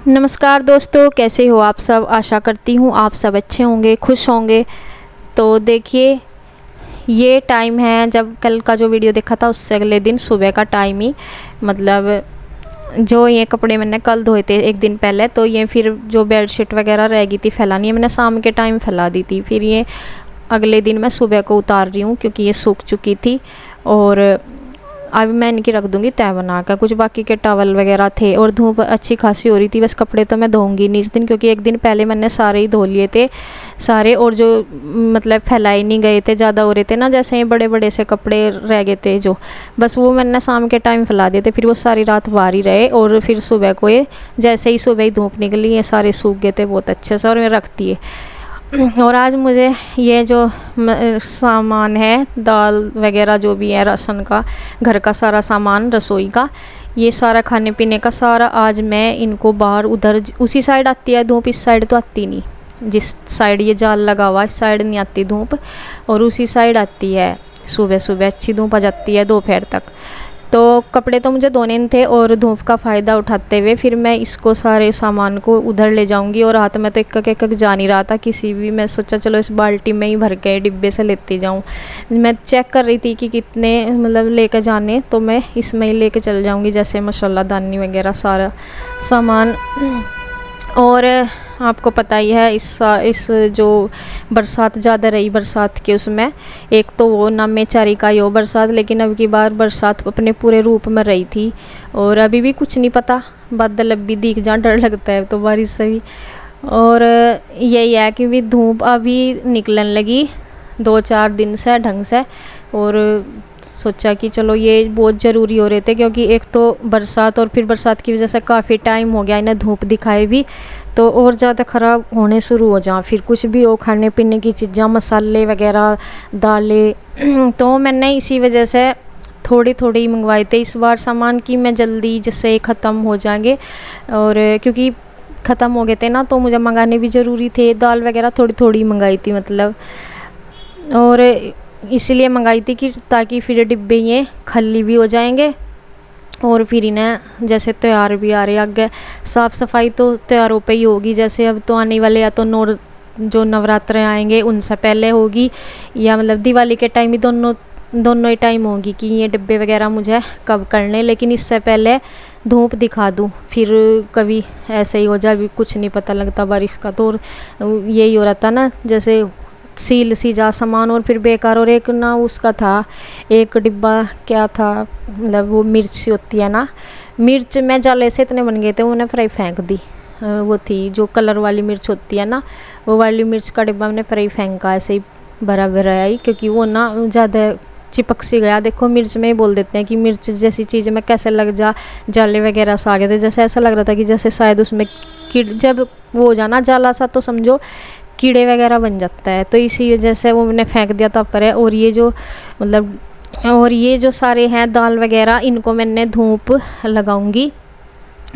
नमस्कार दोस्तों, कैसे हो आप सब। आशा करती हूँ आप सब अच्छे होंगे, खुश होंगे। तो देखिए, ये टाइम है जब कल का जो वीडियो देखा था उससे अगले दिन सुबह का टाइम ही, मतलब जो ये कपड़े मैंने कल धोए थे एक दिन पहले, तो ये फिर जो बेडशीट वगैरह रह गई थी फैलानी है, मैंने शाम के टाइम फैला दी थी। फिर ये अगले दिन मैं सुबह को उतार रही हूँ क्योंकि ये सूख चुकी थी। और अभी मैं इनकी रख दूँगी तय बना कर। कुछ बाकी के टॉवल वगैरह थे और धूप अच्छी खासी हो रही थी। बस कपड़े तो मैं धोऊंगी नहीं इस दिन, क्योंकि एक दिन पहले मैंने सारे ही धो लिए थे सारे। और जो मतलब फैलाए नहीं गए थे, ज़्यादा हो रहे थे ना, जैसे ये बड़े बड़े से कपड़े रह गए थे जो, बस वो मैंने शाम के टाइम फैला दिए थे। फिर वो सारी रात बाहर ही रहे और फिर सुबह को ये जैसे ही सुबह ही धूप निकली ये सारे सूख गए थे बहुत अच्छे से, और मैं रखती है। और आज मुझे ये जो सामान है, दाल वगैरह जो भी है, राशन का, घर का सारा सामान, रसोई का, ये सारा खाने पीने का सारा, आज मैं इनको बाहर उधर उसी साइड आती है धूप, इस साइड तो आती नहीं। जिस साइड ये जाल लगा हुआ इस साइड नहीं आती धूप, और उसी साइड आती है सुबह सुबह अच्छी धूप आ जाती है दोपहर तक। तो कपड़े तो मुझे धोने थे और धूप का फ़ायदा उठाते हुए फिर मैं इसको सारे सामान को उधर ले जाऊंगी। और हाथ में तो एक जा नहीं रहा था किसी भी, मैं सोचा चलो इस बाल्टी में ही भर के डिब्बे से लेती जाऊं। मैं चेक कर रही थी कि कितने मतलब लेकर जाने, तो मैं इसमें ही लेकर चल जाऊंगी, जैसे मसाला दानी वगैरह सारा सामान। और आपको पता ही है इस जो बरसात ज़्यादा रही, बरसात के उसमें एक तो वो नामेचारी का यो बरसात, लेकिन अब की बार बरसात अपने पूरे रूप में रही थी। और अभी भी कुछ नहीं पता, बादल अब भी दिख जा, डर लगता है तो बारिश से भी। और यही है कि भी धूप अभी निकलने लगी 2-4 दिन से ढंग से। और सोचा कि चलो ये बहुत ज़रूरी हो रहे थे, क्योंकि एक तो बरसात और फिर बरसात की वजह से काफ़ी टाइम हो गया इन्हें धूप दिखाए भी, तो और ज़्यादा ख़राब होने शुरू हो जाए। फिर कुछ भी हो, खाने पीने की चीज़ें, मसाले वगैरह, दालें, तो मैंने इसी वजह से थोड़ी थोड़ी मंगवाए थे इस बार सामान की मैं जल्दी जिससे ख़त्म हो जाएंगे। और क्योंकि ख़त्म हो गए थे ना तो मुझे मंगाने भी ज़रूरी थे। दाल वगैरह थोड़ी थोड़ी मंगाई थी मतलब, और इसलिए मंगाई थी कि ताकि फिर डिब्बे ये खाली भी हो जाएंगे। और फिर इन्हें जैसे त्यौहार भी आ रहे आगे, साफ़ सफाई तो त्योहारों पे ही होगी। जैसे अब तो आने वाले या तो जो नवरात्र आएंगे उनसे पहले होगी, या मतलब दिवाली के टाइम ही दोनों ही टाइम होगी कि ये डिब्बे वगैरह मुझे कब करने। लेकिन इससे पहले धूप दिखा दूँ, फिर कभी ऐसे ही हो जाए, अभी कुछ नहीं पता लगता बारिश का। तो यही हो रहा था ना, जैसे सील सी जा सामान और फिर बेकार। और एक ना उसका था एक डिब्बा, क्या था मतलब वो मिर्च होती है ना, मिर्च में जाले से इतने बन गए थे उन्हें फ्राई फेंक दी। वो थी जो कलर वाली मिर्च होती है ना, वो वाली मिर्च का डिब्बा मैंने फ्राई फेंका ऐसे ही भरा भरा आई, क्योंकि वो ना ज़्यादा चिपक सी गया। देखो मिर्च में ही बोल देते हैं कि मिर्च जैसी चीज़ में कैसे लग जा, जाले वगैरह सा आ गए थे। जैसे ऐसा लग रहा था कि जैसे शायद उसमें जब वो हो जाना जाला सा तो समझो कीड़े वगैरह बन जाता है, तो इसी वजह से वो मैंने फेंक दिया था पर है। और ये जो मतलब और ये जो सारे हैं दाल वगैरह, इनको मैंने धूप लगाऊंगी।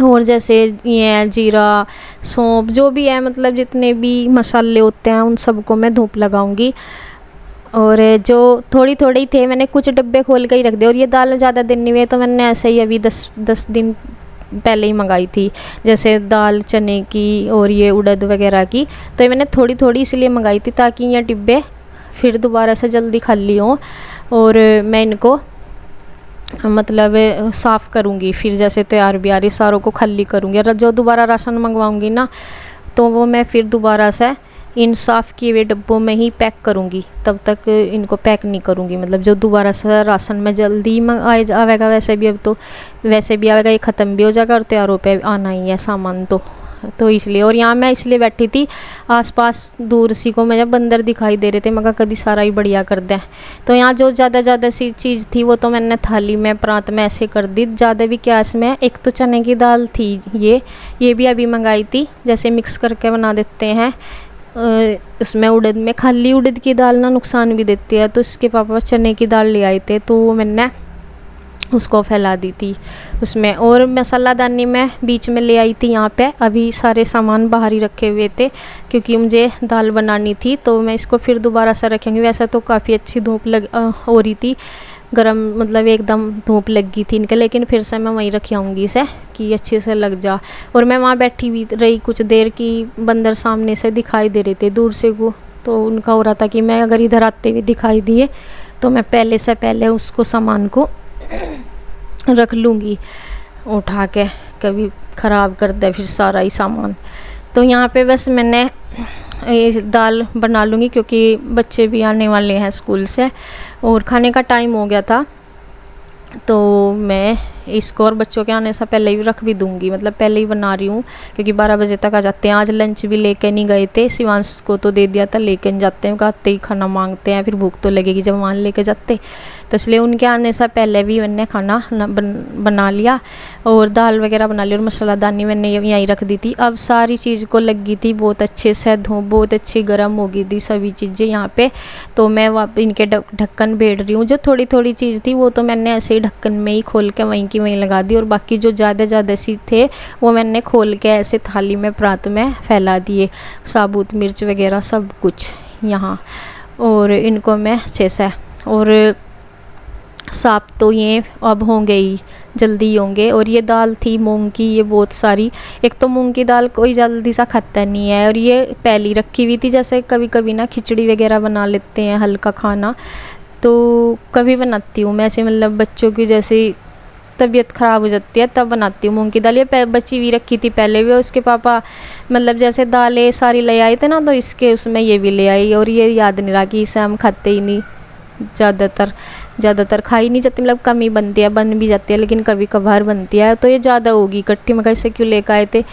और जैसे ये जीरा, सौंफ, जो भी है मतलब जितने भी मसाले होते हैं उन सबको मैं धूप लगाऊंगी। और जो थोड़ी थोड़ी थे मैंने कुछ डब्बे खोल के ही रख दिए। और ये दाल ज़्यादा दिन नहीं हुए तो मैंने ऐसे ही अभी 10 दिन पहले ही मंगाई थी, जैसे दाल चने की और ये उड़द वगैरह की। तो ये मैंने थोड़ी थोड़ी इसलिए मंगाई थी ताकि ये डिब्बे फिर दोबारा से जल्दी खाली हों। और मैं इनको मतलब साफ़ करूँगी, फिर जैसे तैयार भी आ रही सारों को खाली करूँगी। और जो दोबारा राशन मंगवाऊँगी ना तो वो मैं फिर दोबारा से इन साफ़ किए हुए डब्बों में ही पैक करूँगी, तब तक इनको पैक नहीं करूँगी। मतलब जो दोबारा से राशन में जल्दी आवेगा, वैसे भी अब तो वैसे भी आवेगा, ये ख़त्म भी हो जाएगा और त्योहारों पे आना ही है सामान तो इसलिए। और यहाँ मैं इसलिए बैठी थी आसपास दूर सी को मुझे बंदर दिखाई दे रहे थे, मगर कभी सारा ही बढ़िया कर दें। तो यहाँ जो ज़्यादा सी चीज़ थी वो तो मैंने थाली में प्रांत में ऐसे कर दी। ज़्यादा भी क्या इसमें, एक तो चने की दाल थी ये भी अभी मंगाई थी, जैसे मिक्स करके बना देते हैं। उसमें उड़द में खाली उड़द की दाल ना नुकसान भी देती है, तो इसके पापा चने की दाल ले आए थे तो वो मैंने उसको फैला दी थी उसमें। और मसाला दानी में बीच में ले आई थी यहाँ पे। अभी सारे सामान बाहर ही रखे हुए थे क्योंकि मुझे दाल बनानी थी, तो मैं इसको फिर दोबारा से रखेंगी। वैसे तो काफ़ी अच्छी धूप हो रही थी, गरम मतलब एकदम धूप लग गई थी इनके, लेकिन फिर से मैं वहीं रखी आऊँगी इसे कि अच्छे से लग जा। और मैं वहाँ बैठी हुई रही कुछ देर की, बंदर सामने से दिखाई दे रहे थे दूर से को, तो उनका हो रहा था कि मैं अगर इधर आते हुए दिखाई दिए तो मैं पहले से पहले उसको सामान को रख लूँगी उठा के, कभी ख़राब कर दे फिर सारा ही सामान। तो यहाँ पे बस मैंने ये दाल बना लूँगी क्योंकि बच्चे भी आने वाले हैं स्कूल से और खाने का टाइम हो गया था, तो मैं इसको और बच्चों के आने से पहले ही रख भी दूँगी, मतलब पहले ही बना रही हूँ क्योंकि 12 बजे तक आ जाते हैं। आज लंच भी लेके नहीं गए थे, शिवांश को तो दे दिया था, लेके नहीं जाते हैं, आते ही खाना मांगते हैं, फिर भूख तो लगेगी जब वहाँ लेके जाते, तो इसलिए उनके आने से पहले भी मैंने खाना बना लिया और दाल वगैरह बना ली और मसालादानी मैंने यहीं रख दी थी। अब सारी चीज़ को लग गई थी बहुत अच्छे से धूप, बहुत अच्छी गर्म हो गई थी सभी चीज़ें यहाँ पे। तो मैं वापस इनके ढक्कन भेड़ रही हूँ, जो थोड़ी थोड़ी चीज़ थी वो तो मैंने ऐसे ही ढक्कन में ही खोल के वहीं की वहीं लगा दी, और बाकी जो ज़्यादा सी थे वो मैंने खोल के ऐसे थाली में परात में फैला दिए, साबुत मिर्च वगैरह सब कुछ यहाँ। और इनको मैं अच्छे से, और साफ तो ये अब होंगे ही, जल्दी ही होंगे। और ये दाल थी मूंग की, ये बहुत सारी, एक तो मूंग की दाल कोई जल्दी सा खाता नहीं है, और ये पहली रखी हुई थी। जैसे कभी कभी ना खिचड़ी वगैरह बना लेते हैं हल्का खाना, तो कभी बनाती हूँ मैं ऐसे, मतलब बच्चों की जैसे तबीयत ख़राब हो जाती है तब बनाती हूँ मूंग की दाल। ये बची हुई रखी थी पहले भी, और उसके पापा मतलब जैसे दालें सारी ले आए थे ना, तो इसके उसमें ये भी ले आई, और ये याद नहीं रहा कि इसे हम खाते ही नहीं, ज़्यादातर खाई नहीं जाती, मतलब कम ही बनती है, बन भी जाती है लेकिन कभी कभार बनती है। तो ये ज़्यादा होगी इकट्ठी, मैं कैसे क्यों लेकर आए थे,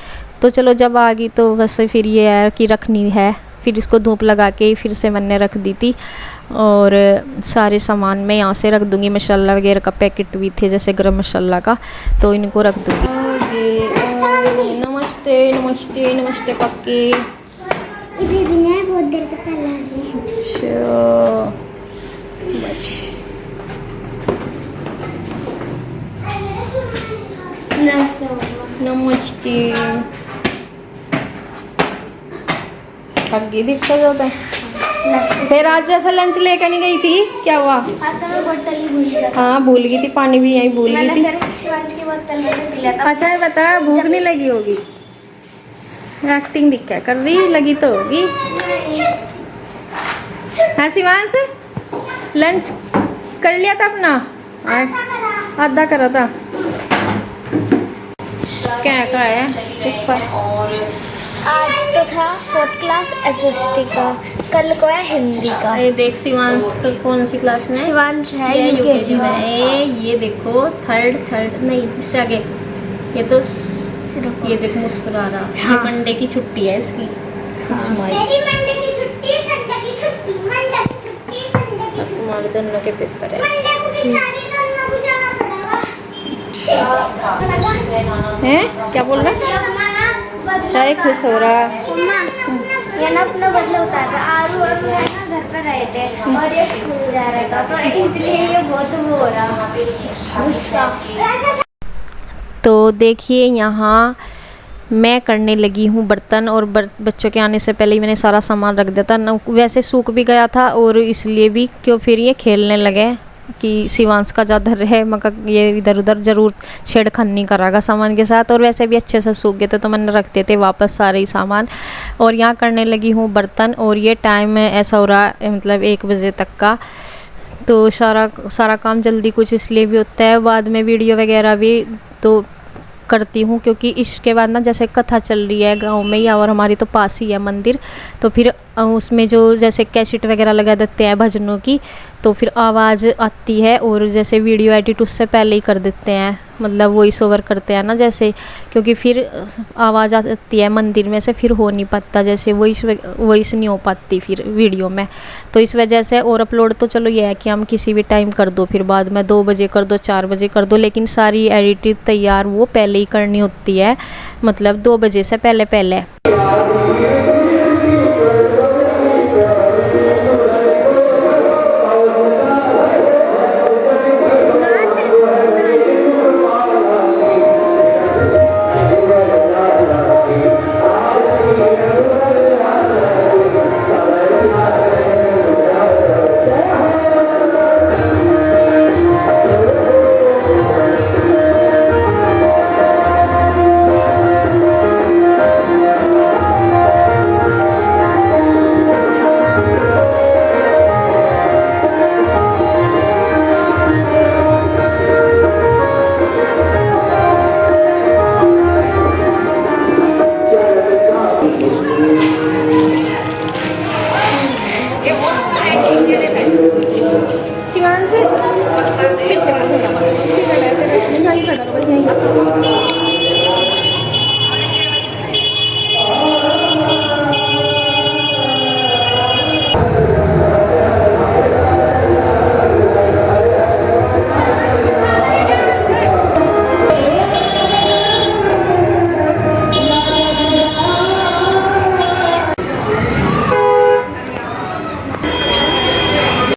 तो चलो जब आ गई तो वैसे फिर ये है कि रखनी है, फिर इसको धूप लगा के फिर से मैंने रख दी थी। और सारे सामान मैं यहाँ से रख दूँगी, मसाला वगैरह का पैकेट भी थे जैसे गरम मसाला का, तो इनको रख दूँगी। नमस्ते नमस्ते नमस्ते काके, बहुत देर नमस्ते। आगे दिखता जाता है। फिर आज जैसा लंच लेकर नहीं गई थी, क्या हुआ? हाँ भूल गई थी, पानी भी यहीं भूल गई थी। अच्छा है, बता भूख नहीं लगी होगी, एक्टिंग दिखा कर रही, लगी तो होगी। हाँ शिवांश, लंच कर लिया था अपना? आधा करा था, क्या कराया ऊपर? आज तो था 4th क्लास एसएसटी का, कल को है हिंदी का। ये देख शिवांश कौन सी क्लास में? शिवांश है यूकेजी में। ये देखो थर्ड नहीं, इससे आगे ये तो ये देखो मुस्कुरा रहा। हाँ। ये मंडे की छुट्टी है इसकी। मेरी मंडे की छुट्टी, संडे की छुट्टी, मंडे की छुट्टी, संडे की छुट्टी। तुम्हारे दोनों के पेपर है। मंडे को भी सारी दोनों को जाना पड़ेगा। हैं क्या बोल रहा? चाहे खुश हो रहा। ये ना अपना बदला उतार रहा। आरू और मैं ना घर पर रहे थे और ये स्कूल जा रहा था, तो इसलिए ये बहुत वो हो रहा गुस्सा। तो देखिए यहाँ मैं करने लगी हूँ बर्तन, और बच्चों के आने से पहले ही मैंने सारा सामान रख दिया था ना, वैसे सूख भी गया था, और इसलिए भी क्यों फिर ये खेलने लगे कि शिवांश का ज़्यादा है, मगर ये इधर उधर ज़रूर छेड़खानी करागा सामान के साथ, और वैसे भी अच्छे से सूख गए थे तो मैंने रख दिए थे वापस सारे ही सामान। और यहाँ करने लगी हूँ बर्तन, और ये टाइम ऐसा हो रहा है मतलब 1 बजे तक का, तो सारा काम जल्दी कुछ इसलिए भी होता है, बाद में वीडियो वगैरह भी तो करती हूँ क्योंकि इसके बाद ना जैसे कथा चल रही है गांव में ही, और हमारी तो पास ही है मंदिर, तो फिर उसमें जो जैसे कैसेट वगैरह लगा देते हैं भजनों की, तो फिर आवाज़ आती है, और जैसे वीडियो एडिट उससे पहले ही कर देते हैं, मतलब वॉइस ओवर करते हैं ना जैसे, क्योंकि फिर आवाज़ आती है मंदिर में से, फिर हो नहीं पाता, जैसे वॉइस नहीं हो पाती फिर वीडियो में, तो इस वजह से। और अपलोड तो चलो ये है कि हम किसी भी टाइम कर दो, फिर बाद में 2 बजे कर दो, 4 बजे कर दो, लेकिन सारी एडिटिंग तैयार वो पहले ही करनी होती है, मतलब 2 बजे से पहले।